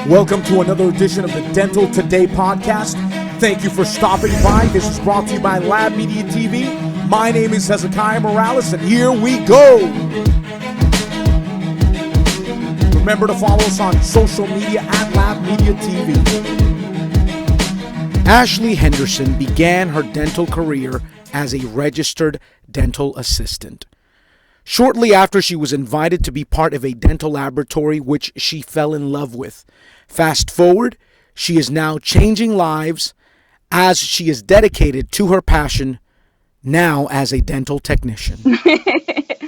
Welcome to another edition of the Dental Today podcast. Thank you for stopping by. This is brought to you by Lab Media TV. My name is Hezekiah Morales, and here we go. Remember to follow us on social media at Lab Media TV. Ashleigh Henderson began her dental career as a registered dental assistant. Shortly after, she was invited to be part of a dental laboratory which she fell in love with. Fast forward, she is now changing lives as she is dedicated to her passion now as a dental technician.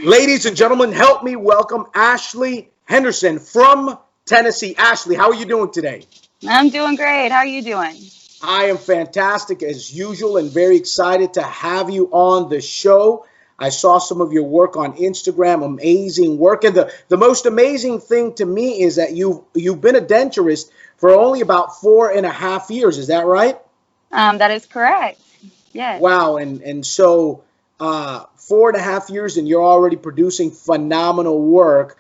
Ladies and gentlemen, help me welcome Ashleigh Henderson from Tennessee. Ashleigh, how are you doing today? I'm doing great. How are you doing? I am fantastic as usual and very excited to have you on the show. I saw some of your work on Instagram, amazing work. And the most amazing thing to me is that you've been a denturist for only about 4.5 years. Is that right? That is correct. Yes. Wow. And so 4.5 years and you're already producing phenomenal work.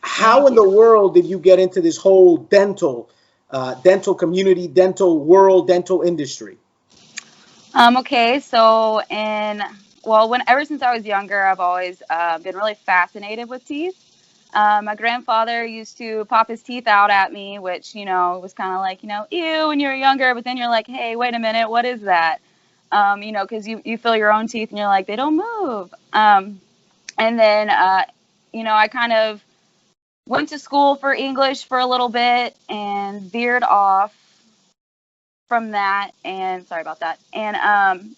How in the world did you get into this whole dental community, dental world, dental industry? Okay. So ever since I was younger, I've always been really fascinated with teeth. My grandfather used to pop his teeth out at me, which, was kind of like, ew, when you're younger, but then you're like, hey, wait a minute, what is that? Because you feel your own teeth and you're like, they don't move. And then, I kind of went to school for English for a little bit and veered off from that. And sorry about that. And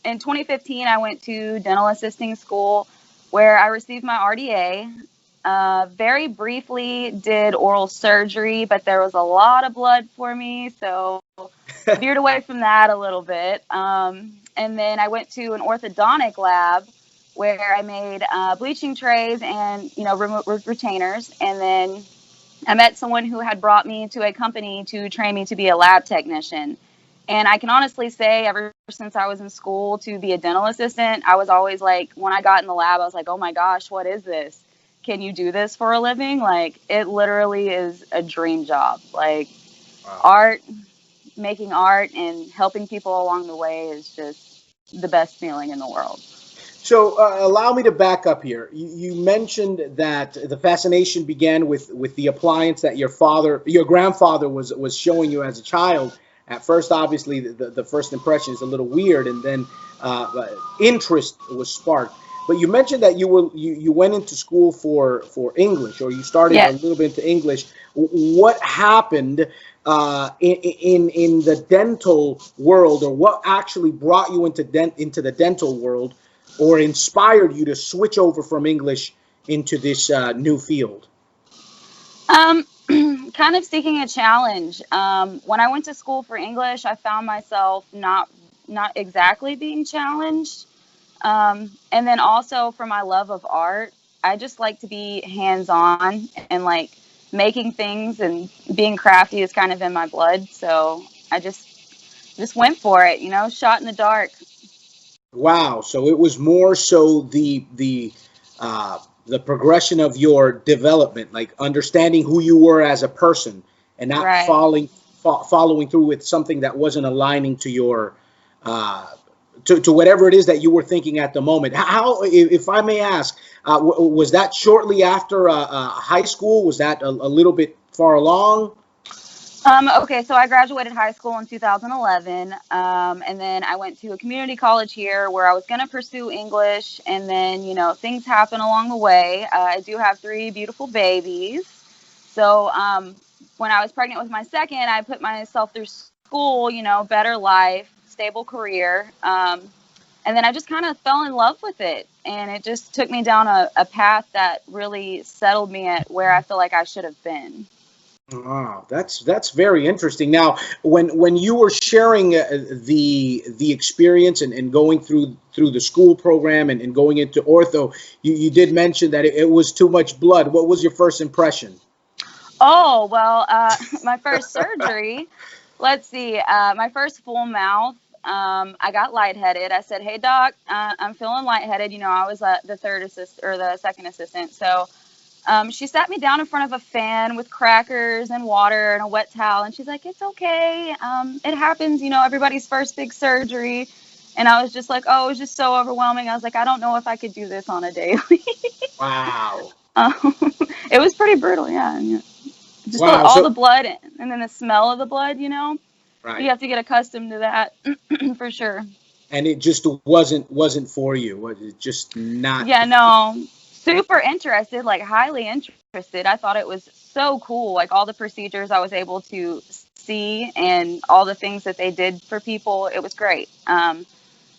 in 2015, I went to dental assisting school where I received my RDA. Very briefly did oral surgery, but there was a lot of blood for me, so veered away from that a little bit. And then I went to an orthodontic lab where I made bleaching trays and retainers. And then I met someone who had brought me to a company to train me to be a lab technician. And I can honestly say ever since I was in school to be a dental assistant, I was always like, when I got in the lab, I was like, oh my gosh, what is this? Can you do this for a living? Like, it literally is a dream job. Like, wow. Making art and helping people along the way is just the best feeling in the world. So allow me to back up here. You mentioned that the fascination began with the appliance that your grandfather was showing you as a child. At first, obviously, the first impression is a little weird, and then interest was sparked. But you mentioned that you went into school for English, or you started a little bit into English. What happened in the dental world, or what actually brought you into the dental world, or inspired you to switch over from English into this new field? Kind of seeking a challenge. When I went to school for English, I found myself not exactly being challenged. And then also for my love of art, I just like to be hands-on and like making things, and being crafty is kind of in my blood. So I just went for it, shot in the dark. Wow. So it was more so the progression of your development, like understanding who you were as a person, and not Right. following through with something that wasn't aligning to your to whatever it is that you were thinking at the moment. How, if I may ask, was that shortly after high school? Was that a little bit far along? Okay, so I graduated high school in 2011, and then I went to a community college here where I was going to pursue English, and then, things happen along the way. I do have 3 beautiful babies. So when I was pregnant with my second, I put myself through school, better life, stable career, and then I just kind of fell in love with it, and it just took me down a path that really settled me at where I feel like I should have been. Wow, that's very interesting. Now, when you were sharing the experience and going through the school program and going into ortho, you did mention that it was too much blood. What was your first impression? Oh, well, my first surgery, let's see, my first full mouth, I got lightheaded. I said, hey, doc, I'm feeling lightheaded. I was the third assistant or the second assistant. So She sat me down in front of a fan with crackers and water and a wet towel, and she's like, "It's okay. It happens, everybody's first big surgery." And I was just like, "Oh, it was just so overwhelming." I was like, "I don't know if I could do this on a daily." Wow. um, it was pretty brutal, yeah. Yeah. Just Wow. all the So, blood and then the smell of the blood, you right. have to get accustomed to that for sure. And it just wasn't for you. Was it just not? Yeah, no, super interested, like highly interested. I thought it was so cool, like all the procedures I was able to see and all the things that they did for people. It was great.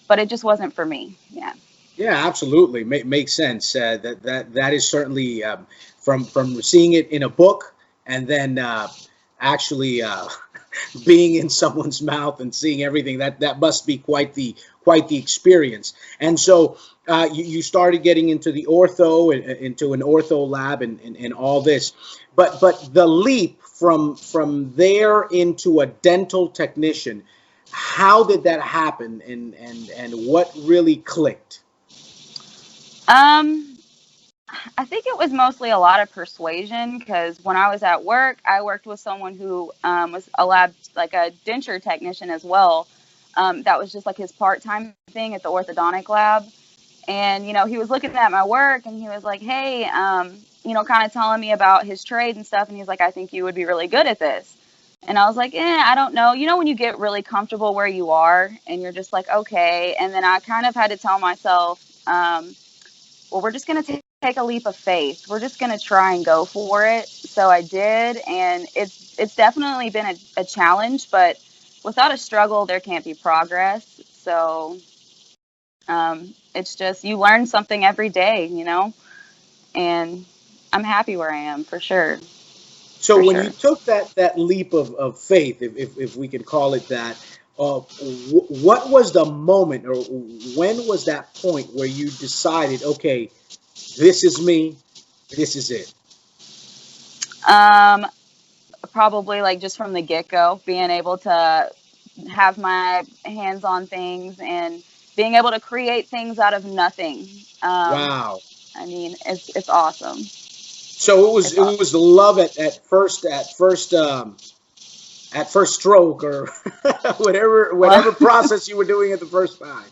But it just wasn't for me. Yeah. Yeah, absolutely. Makes sense. That is certainly from seeing it in a book and then actually being in someone's mouth and seeing everything. That must be quite the experience. And so you started getting into the ortho and into an ortho lab and all this, but the leap from there into a dental technician. How did that happen, and what really clicked? Um, I think it was mostly a lot of persuasion because when I was at work, I worked with someone who was a lab, like a denture technician as well. That was just like his part-time thing at the orthodontic lab. And, he was looking at my work and he was like, "Hey, kind of telling me about his trade and stuff." And he's like, "I think you would be really good at this." And I was like, I don't know. When you get really comfortable where you are and you're just like, okay. And then I kind of had to tell myself, well, we're just going to take a leap of faith. We're just going to try and go for it. So I did. And it's definitely been a challenge, but without a struggle, there can't be progress. So it's just you learn something every day, and I'm happy where I am for sure, So for when you sure. took that leap of faith, if we could call it that, what was the moment, or when was that point where you decided, okay, this is me, this is it? Um, Probably like just from the get go, being able to have my hands on things and being able to create things out of nothing. Um, Wow. I mean, it's awesome. So it was It's it awesome. was the love at first stroke, or whatever Well, process you were doing at the first time.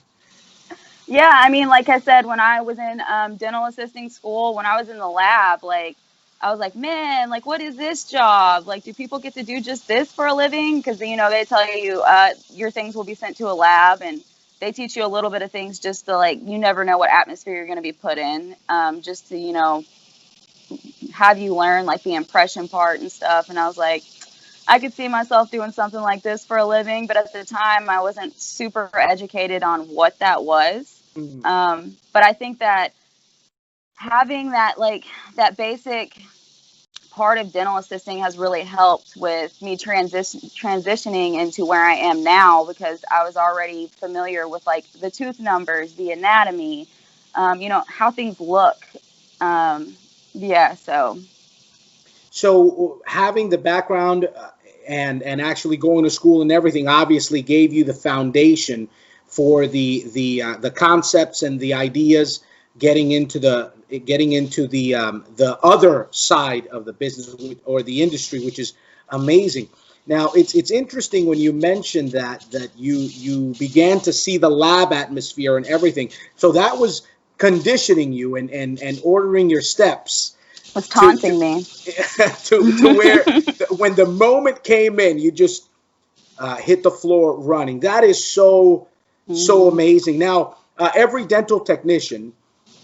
yeah, I mean, like I said, when I was in dental assisting school, when I was in the lab, like I was like, man, like what is this job? Like, do people get to do just this for a living? Because they tell you your things will be sent to a lab, and they teach you a little bit of things just to like you never know what atmosphere you're going to be put in, just to have you learn like the impression part and stuff. And I was like, I could see myself doing something like this for a living, but at the time I wasn't super educated on what that was. Mhm. But I think that having that like that basic part of dental assisting has really helped with me transitioning into where I am now because I was already familiar with like the tooth numbers, the anatomy, how things look. Um, yeah, so So having the background and actually going to school and everything obviously gave you the foundation for the concepts and the ideas, getting into the other side of the business or the industry, which is amazing. Now it's interesting when you mentioned that you began to see the lab atmosphere and everything. So that was conditioning you and ordering your steps was to taunting me. to where when the moment came in, you just hit the floor running. That is so Hmm. amazing. Now, every dental technician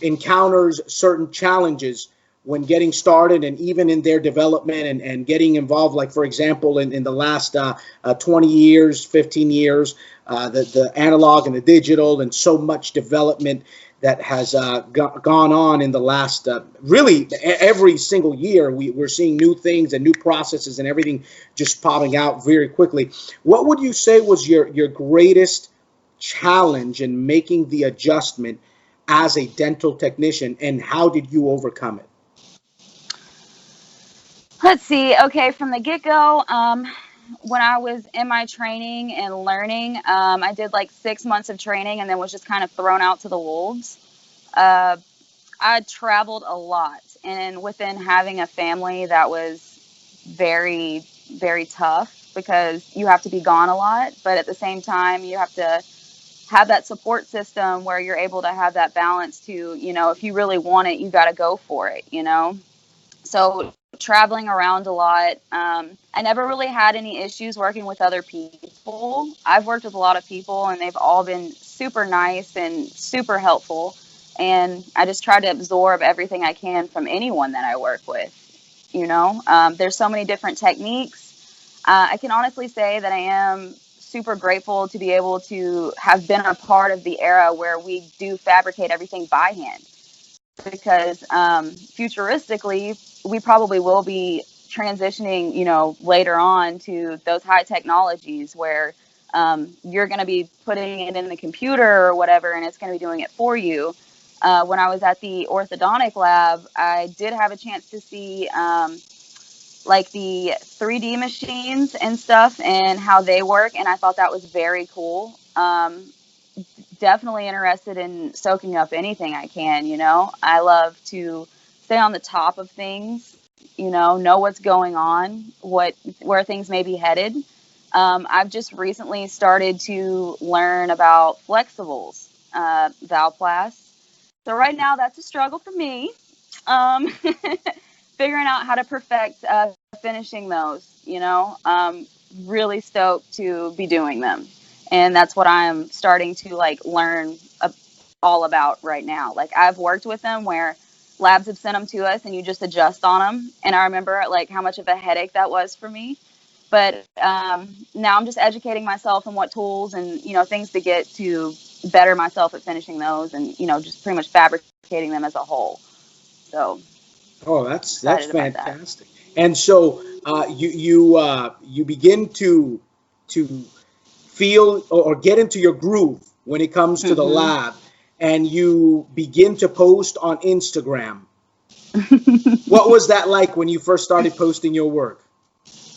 encounters certain challenges when getting started and even in their development and getting involved. Like, for example, in the last 20 years, 15 years, the analog and the digital, and so much development that has gone on in the last really every single year. We're seeing new things and new processes and everything just popping out very quickly. What would you say was your greatest challenge in making the adjustment as a dental technician, and how did you overcome it? Let's see. Okay, from the get go, when I was in my training and learning, I did like 6 months of training and then was just kind of thrown out to the wolves. Uh, I traveled a lot and within having a family that was very, very tough because you have to be gone a lot, but at the same time, you have to have that support system where you're able to have that balance to, if you really want it, you got to go for it. So traveling around a lot. I never really had any issues working with other people. I've worked with a lot of people and they've all been super nice and super helpful. And I just try to absorb everything I can from anyone that I work with. There's so many different techniques. I can honestly say that I am super grateful to be able to have been a part of the era where we do fabricate everything by hand because futuristically, we probably will be transitioning, later on to those high technologies where you're going to be putting it in the computer or whatever, and it's going to be doing it for you. When I was at the orthodontic lab, I did have a chance to see like the 3D machines and stuff and how they work, and I thought that was very cool. Definitely interested in soaking up anything I can. I love to stay on the top of things, know what's going on, where things may be headed. I've just recently started to learn about flexibles, Valplast. So right now that's a struggle for me. Um, Figuring out how to perfect finishing those. Really stoked to be doing them, and that's what I'm starting to like learn all about right now. Like I've worked with them where labs have sent them to us and you just adjust on them, and I remember like how much of a headache that was for me. But now I'm just educating myself on what tools and things to get to better myself at finishing those, and just pretty much fabricating them as a whole. So Oh, that's excited about that. fantastic. And so you begin to feel or get into your groove when it comes to the Hmm. lab, and you begin to post on Instagram. What was that like when you first started posting your work?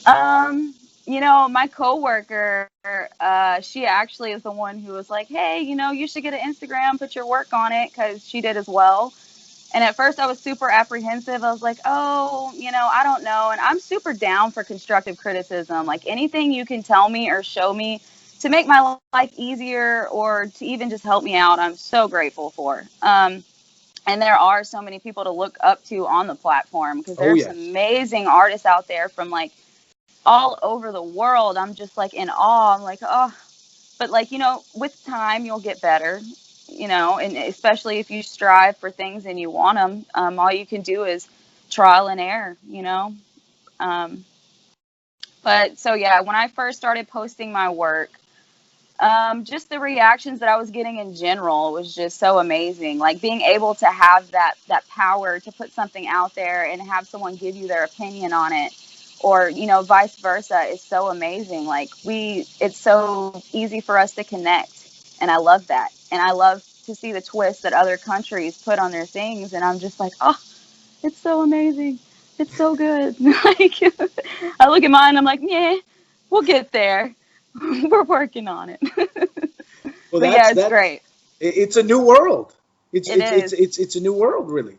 Um, my coworker, she actually is the one who was like, "Hey, you should get an Instagram, put your work on it," because she did as well. And at first, I was super apprehensive. I was like, "Oh, I don't know." And I'm super down for constructive criticism. Like anything you can tell me or show me to make my life easier or to even just help me out, I'm so grateful for. And there are so many people to look up to on the platform because Oh there's some yes. amazing artists out there from like all over the world. I'm just like in awe. I'm like, oh, but like, with time you'll get better, and especially if you strive for things and you want them, all you can do is trial and error. Um, but so yeah, when I first started posting my work, just the reactions that I was getting in general was just so amazing. Like being able to have that power to put something out there and have someone give you their opinion on it, or vice versa, is so amazing. Like it's so easy for us to connect, and I love that. And I love to see the twist that other countries put on their things, and I'm just like, oh, it's so amazing. It's so good. Like I look at mine, I'm like, yeah, we'll get there. We're working on it. Well, But yeah, it's that's great. it's a new world. It is It's a new world, really.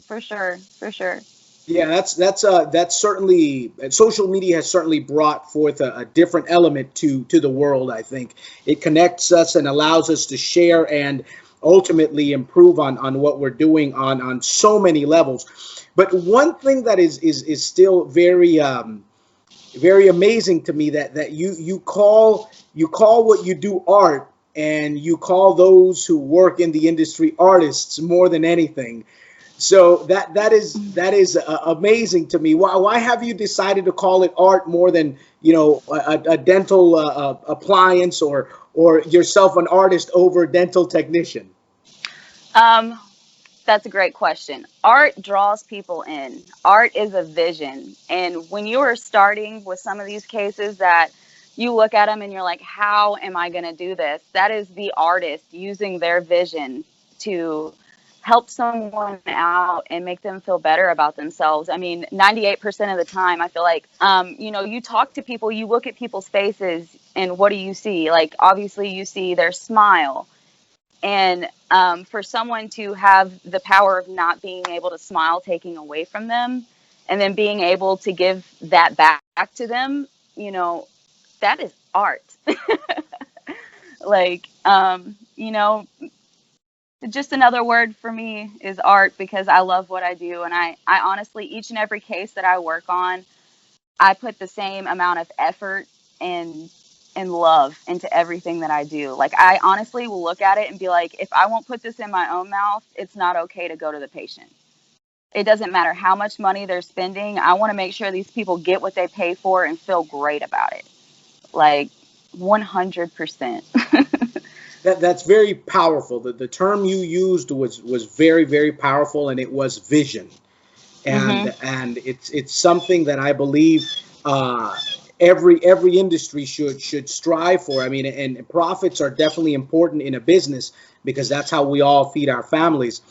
for sure, for sure. Yeah, that's certainly social media has certainly brought forth a different element to the world. I think it connects us and allows us to share and ultimately improve on what we're doing on so many levels. But one thing that is still very amazing to me, that you call what you do art, and you call those who work in the industry artists more than anything. So that is amazing to me. Why have you decided to call it art more than a dental appliance, or yourself an artist over dental technician? Um, that's a great question. Art draws people in. Art is a vision. And when you are starting with some of these cases that you look at them and you're like, how am I going to do this? That is the artist using their vision to help someone out and make them feel better about themselves. I mean, 98% of the time, I feel like, you talk to people, you look at people's faces, and what do you see? Like, obviously, you see their smile. And for someone to have the power of not being able to smile taking away from them, and then being able to give that back to them, you know, that is art. Like, you know, just another word for me is art, because I love what I do. And I honestly, each and every case that I work on, I put the same amount of effort and love into everything that I do. Like, I honestly will look at it and be like, if I won't put this in my own mouth, it's not okay to go to the patient. It doesn't matter how much money they're spending. I want to make sure these people get what they pay for and feel great about it. Like, 100%. That's very powerful. The term you used was very, very powerful, and it was vision. Mhm. And it's something that I believe uh, every industry should strive for. I mean, and profits are definitely important in a business because that's how we all feed our families.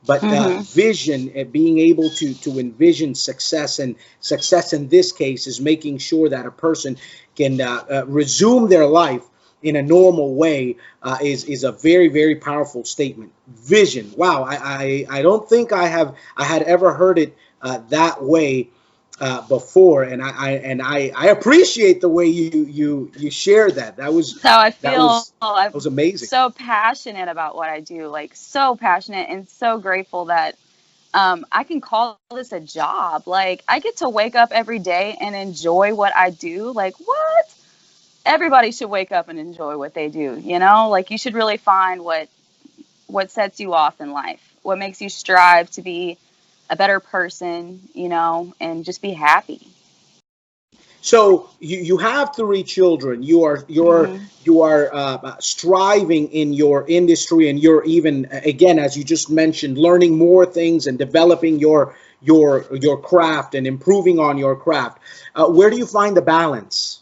But Mhm. vision, being able to envision success, and success in this case is making sure that a person can resume their life in a normal way, is a very, very powerful statement. Vision. Wow, I don't think I had ever heard it that way before, and I appreciate the way you shared that. That's how I That feel. that was I'm amazing. so passionate about what I do, like so passionate and so grateful that I can call this a job. Like, I get to wake up every day and enjoy what I do. Like, what? Everybody should wake up and enjoy what they do, you know? Like, you should really find what sets you off in life, what makes you strive to be a better person, you know, and just be happy. So you have three children. Hmm. You are striving in your industry, and you're even again, as you just mentioned, learning more things and developing your craft and improving on your craft. Where do you find the balance?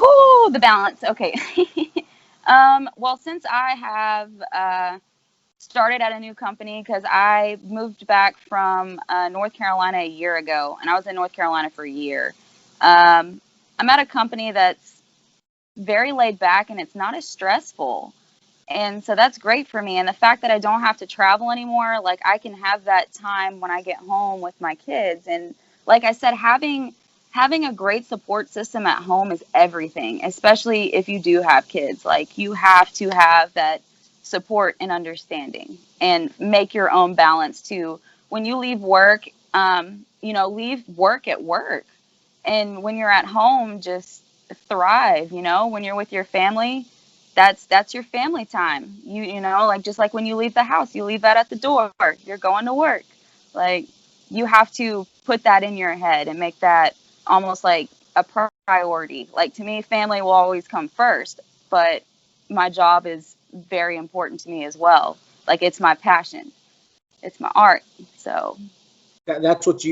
Whoo, the balance. Okay. Well, since I have started at a new company, because I moved back from North Carolina a year ago, and I was in North Carolina for a year. I'm at a company that's very laid back and it's not as stressful. And so that's great for me. And the fact that I don't have to travel anymore, like, I can have that time when I get home with my kids. And like I said, having a great support system at home is everything, especially if you do have kids. Like, you have to have that support and understanding, and make your own balance too. When you leave work, you know, leave work at work. And when you're at home, just thrive. You know, when you're with your family, that's your family time. You know, like, just like when you leave the house, you leave that at the door. You're going to work. Like, you have to put that in your head and make that almost like a priority. Like, to me, family will always come first, but my job is very important to me as well. Like, it's my passion, it's my art. So, That's what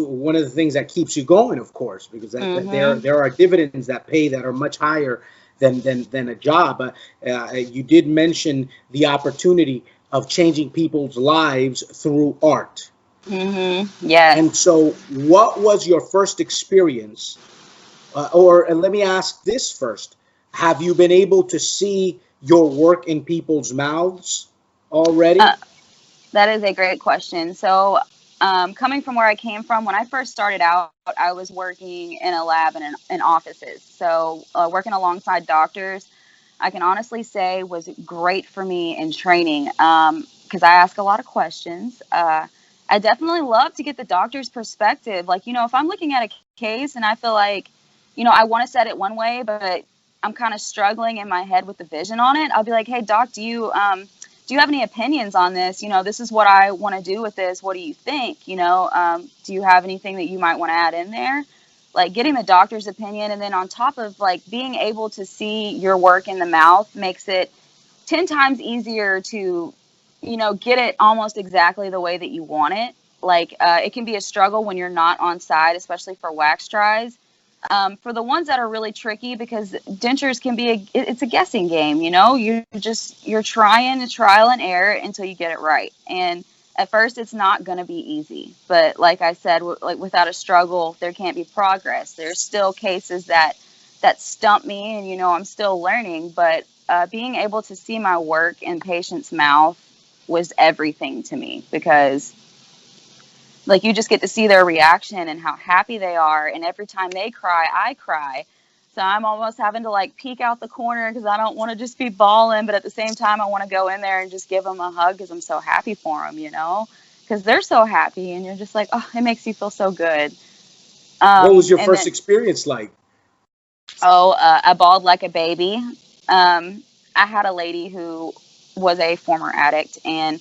one of the things that keeps you going, of course, because mhm. there are dividends that pay that are much higher than a job. You did mention the opportunity of changing people's lives through art. Mhm. And Yes. so, what was your first experience? Or and let me ask this first: have you been able to see your work in people's mouths already? Uh, that is a great question. So, coming from where I came from, when I first started out, I was working in a lab and in offices. So, working alongside doctors, I can honestly say was great for me in training, because I ask a lot of questions. I definitely love to get the doctor's perspective. Like, you know, if I'm looking at a case and I feel like, you know, I want to set it one way, but I'm kind of struggling in my head with the vision on it, I'll be like, hey, doc, do you have any opinions on this? You know, this is what I want to do with this. What do you think? You know, do you have anything that you might want to add in there? Like, getting the doctor's opinion, and then on top of, like, being able to see your work in the mouth makes it 10 times easier to, you know, get it almost exactly the way that you want it. Like, it can be a struggle when you're not on site, especially for wax tries. For the ones that are really tricky, because dentures can be it's a guessing game. You know, you're trying to trial and error until you get it right. And at first, it's not going to be easy. But like I said, like, without a struggle, there can't be progress. There's still cases that stump me, and, you know, I'm still learning. But being able to see my work in patients' mouth was everything to me, because like you just get to see their reaction and how happy they are, and every time they cry, I cry. So I'm almost having to like peek out the corner because I don't want to just be bawling, but at the same time I want to go in there and just give them a hug because I'm so happy for them, you know, because they're so happy, and you're just like, oh, it makes you feel so good. What was your And first then, experience like? oh, I bawled like a baby. I had a lady who was a former addict, and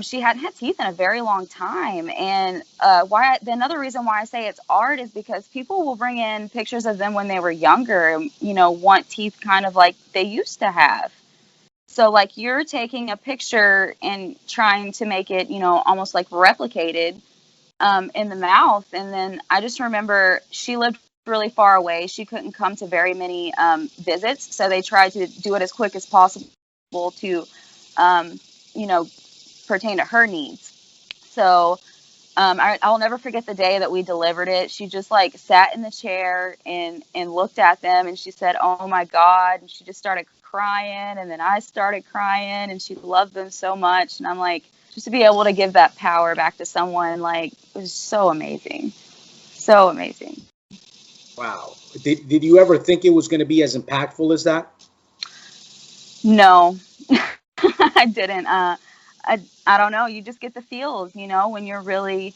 she hadn't had teeth in a very long time. And another reason why I say it's art is because people will bring in pictures of them when they were younger and, you know, want teeth kind of like they used to have. So like you're taking a picture and trying to make it, you know, almost like replicated in the mouth. And then I just remember she lived really far away. She couldn't come to very many visits. So they tried to do it as quick as possible to, um, you know, pertain to her needs. So I'll never forget the day that we delivered it. She just like sat in the chair and looked at them, and she said, "Oh my God!" And she just started crying, and then I started crying, and she loved them so much. And I'm like, just to be able to give that power back to someone, like, it was so amazing, so amazing. Wow. Did you ever think it was going to be as impactful as that? No, I didn't. I don't know. You just get the feels, you know, when you're really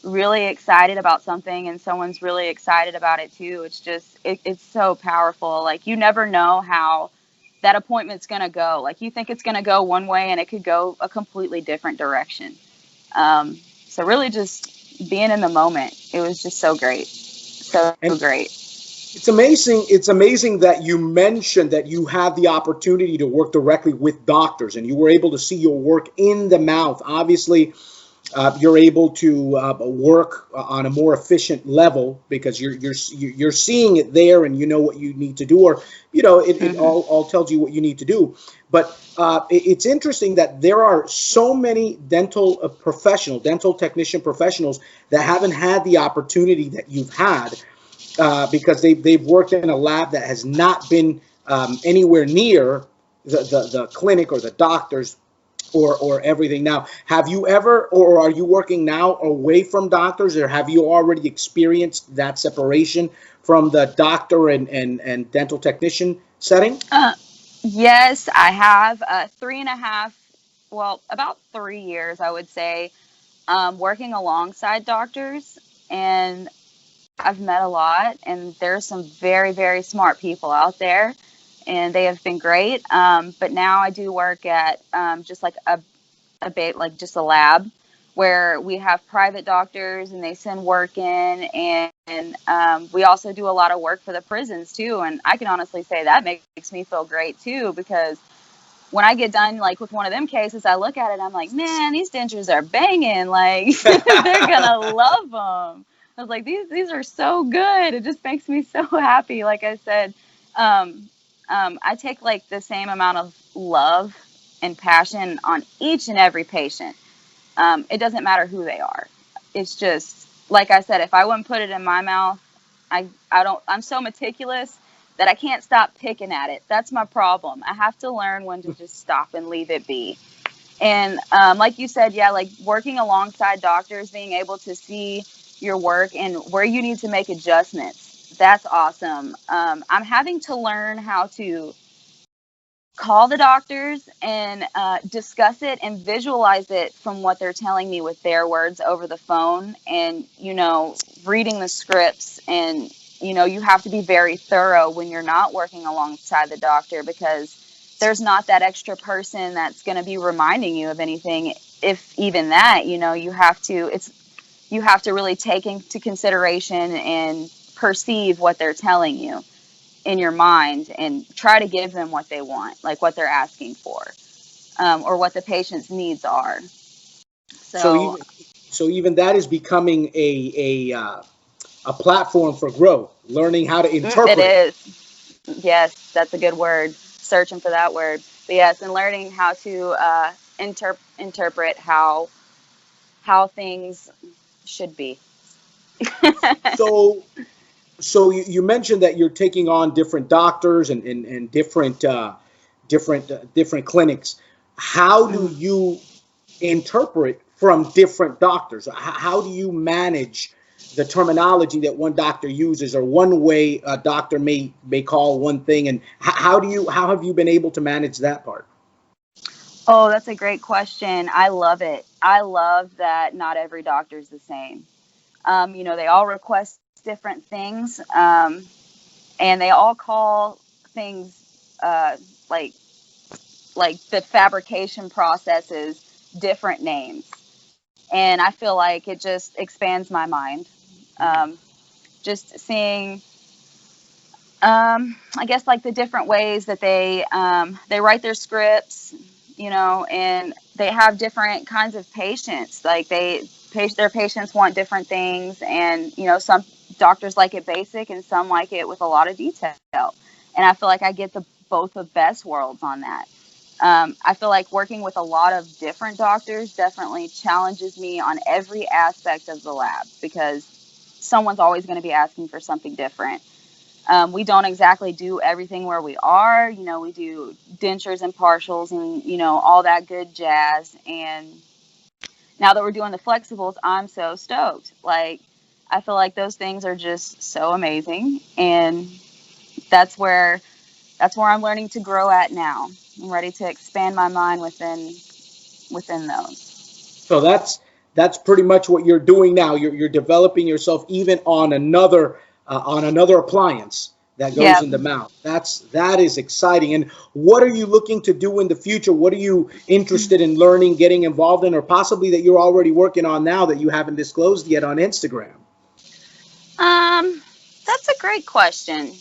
excited about something and someone's really excited about it too. It's just it's so powerful. Like you never know how that appointment's going to go. Like you think it's going to go one way and it could go a completely different direction. um, so really just being in the moment, it was just so great, so And great. it's amazing. It's amazing that you mentioned that you had the opportunity to work directly with doctors and you were able to see your work in the mouth. Obviously, you're able to work on a more efficient level because you're seeing it there and you know what you need to do, or you know it Hmm. all tells you what you need to do. But it's interesting that there are so many dental technician professionals that haven't had the opportunity that you've had because they've worked in a lab that has not been anywhere near the clinic or the doctors or everything. Now, have you ever, or are you working now away from doctors, or have you already experienced that separation from the doctor and dental technician setting? Yes, I have 3.5, well, about 3 years, I would say, working alongside doctors. And I've met a lot, and there's some very, very smart people out there, and they have been great. But now I do work at just like a bit like just a lab where we have private doctors and they send work in, and we also do a lot of work for the prisons too. And I can honestly say that makes me feel great too, because when I get done like with one of them cases, I look at it and I'm like, man, these dentures are banging. Like they're gonna love them. I was like, these are so good. It just makes me so happy. Like I said, um, I take like the same amount of love and passion on each and every patient. It doesn't matter who they are. It's just like I said, if I wouldn't put it in my mouth, I don't. I'm so meticulous that I can't stop picking at it. That's my problem. I have to learn when to just stop and leave it be. And like you said, yeah, like working alongside doctors, being able to see your work and where you need to make adjustments. That's awesome. I'm having to learn how to call the doctors and discuss it and visualize it from what they're telling me with their words over the phone, and you know, reading the scripts. And you know, you have to be very thorough when you're not working alongside the doctor, because there's not that extra person that's going to be reminding you of anything, if even that. You know, you have to really take into consideration and perceive what they're telling you in your mind and try to give them what they want, like what they're asking for, or what the patient's needs are. So So even that is becoming a platform for growth, learning how to it interpret. is. Yes, that's a good word. Searching for that word. But yes, and learning how to interpret how things should be. So you mentioned that you're taking on different doctors and different different clinics. How do you interpret from different doctors? How do you manage the terminology that one doctor uses, or one way a doctor may call one thing, and how have you been able to manage that part? Oh, that's a great question. I love it. I love that not every doctor is the same. They all request different things, and they all call things like the fabrication processes different names. And I feel like it just expands my mind. Just seeing, I guess, like the different ways that they write their scripts, and they have different kinds of patients. Like their patients want different things, and some doctors like it basic, and some like it with a lot of detail. And I feel like I get both the best worlds on that. I feel like working with a lot of different doctors definitely challenges me on every aspect of the lab, because someone's always going to be asking for something different. We don't exactly do everything where we are. We do dentures and partials and, all that good jazz. And now that we're doing the flexibles, I'm so stoked. Like, I feel like those things are just so amazing. And that's where I'm learning to grow at now. I'm ready to expand my mind within those. So that's pretty much what you're doing now. You're developing yourself even on another appliance that goes in the mouth. That is exciting. And what are you looking to do in the future? What are you interested in learning, getting involved in, or possibly that you're already working on now that you haven't disclosed yet on Instagram? That's a great question.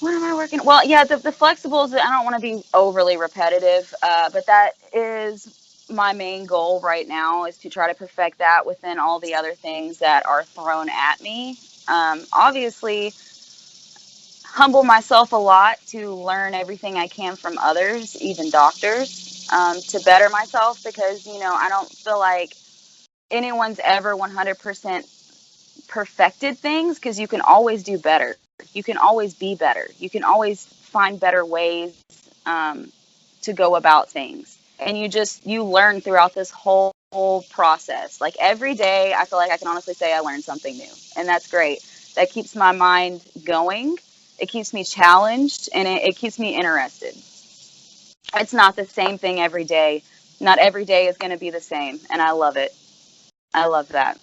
What am I working? Well, yeah, the flexibles, I don't want to be overly repetitive, but that is my main goal right now, is to try to perfect that within all the other things that are thrown at me. Obviously, humble myself a lot to learn everything I can from others, even doctors, to better myself, because, I don't feel like anyone's ever 100% perfected things, because you can always do better. You can always be better. You can always find better ways to go about things. And you learn throughout this whole process. Like every day, I feel like I can honestly say I learned something new. And that's great. That keeps my mind going. It keeps me challenged, and it keeps me interested. It's not the same thing every day. Not every day is going to be the same. And I love it. I love that.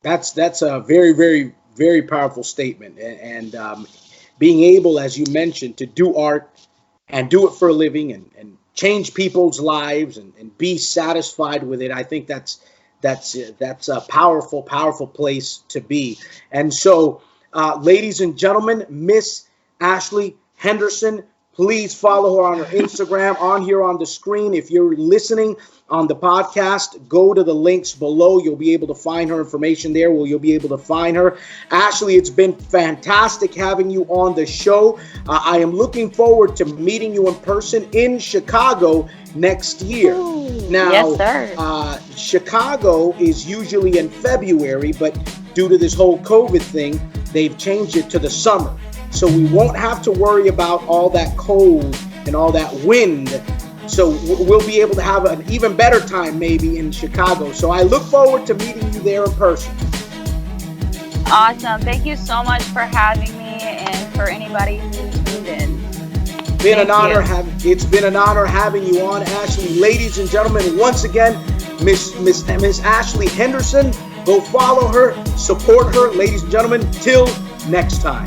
That's a very, very, very powerful statement. And being able, as you mentioned, to do art and do it for a living, and change people's lives, and be satisfied with it, I think that's a powerful, powerful place to be. And so, ladies and gentlemen, Miss Ashleigh Henderson, please follow her on her Instagram on here on the screen. If you're listening on the podcast, go to the links below. You'll be able to find her information there, where you'll be able to find her. Ashleigh, it's been fantastic having you on the show. I am looking forward to meeting you in person in Chicago next year. Now, yes, sir. Chicago is usually in February, but due to this whole COVID thing, they've changed it to the summer. So we won't have to worry about all that cold and all that wind. So we'll be able to have an even better time maybe in Chicago. So I look forward to meeting you there in person. Awesome. Thank you so much for having me, and for anybody who tuned in. It's been an honor having you on, Ashleigh. Ladies and gentlemen, once again, Miss Ashleigh Henderson. Go follow her, support her. Ladies and gentlemen, till next time.